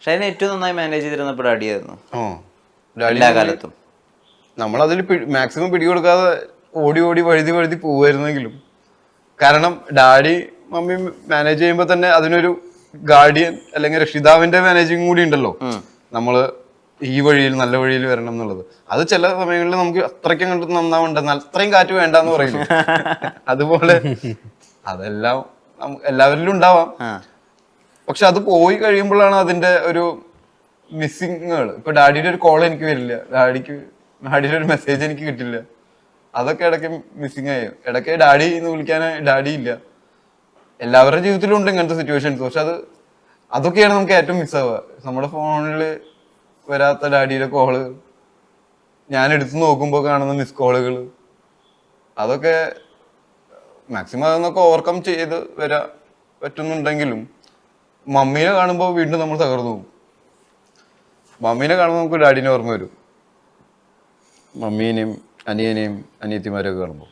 പക്ഷെ അതിനെ ഏറ്റവും നന്നായി മാനേജ് ചെയ്തിരുന്നപ്പോൾ ഡാഡിയായിരുന്നു ഡാഡി എല്ലാ കാലത്തും. നമ്മളതിൽ മാക്സിമം പിടികൊടുക്കാതെ ഓടി ഓടി വഴുതി പോവായിരുന്നെങ്കിലും, കാരണം ഡാഡി മമ്മി മാനേജ് ചെയ്യുമ്പോൾ തന്നെ അതിനൊരു ഗാർഡിയൻ അല്ലെങ്കിൽ രക്ഷിതാവിന്റെ മാനേജിങ് കൂടി ഉണ്ടല്ലോ. നമ്മള് ഈ വഴിയിൽ നല്ല വഴിയിൽ വരണം എന്നുള്ളത്. അത് ചില സമയങ്ങളിൽ നമുക്ക് അത്രയ്ക്കും കണ്ട് നന്നാവണ്ടെന്ന്, അത്രയും കാറ്റ് വേണ്ടെന്ന് പറയില്ല. അതുപോലെ അതെല്ലാം എല്ലാവരിലും ഉണ്ടാവാം. പക്ഷെ അത് പോയി കഴിയുമ്പോഴാണ് അതിന്റെ ഒരു മിസ്സിങ്ങുകൾ. ഇപ്പൊ ഡാഡിയുടെ ഒരു കോൾ എനിക്ക് വരില്ല, ഡാഡിയുടെ ഒരു മെസ്സേജ് എനിക്ക് കിട്ടില്ല. അതൊക്കെ ഇടയ്ക്ക് മിസ്സിങ് ആയി. ഇടയ്ക്ക് ഡാഡി എന്ന് വിളിക്കാൻ ഡാഡി ഇല്ല. എല്ലാവരുടെ ജീവിതത്തിലും ഉണ്ട് ഇങ്ങനത്തെ സിറ്റുവേഷൻസ്. പക്ഷെ അതൊക്കെയാണ് നമുക്ക് ഏറ്റവും മിസ്സാവുക. നമ്മുടെ ഫോണിൽ വരാത്ത ഡാഡിയുടെ കോള്, ഞാൻ എടുത്തു നോക്കുമ്പോൾ കാണുന്ന മിസ് കോളുകൾ, അതൊക്കെ മാക്സിമം അതൊന്നൊക്കെ ഓവർകം ചെയ്ത് വരാൻ പറ്റുന്നുണ്ടെങ്കിലും മമ്മീനെ കാണുമ്പോൾ വീണ്ടും നമ്മൾ തകർന്നു പോകും. മമ്മീനെ കാണുമ്പോൾ നമുക്ക് ഡാഡിനെ ഓർമ്മ വരും, മമ്മീനെയും അനിയനെയും അനിയത്തിമാരെയൊക്കെ കാണുമ്പോൾ.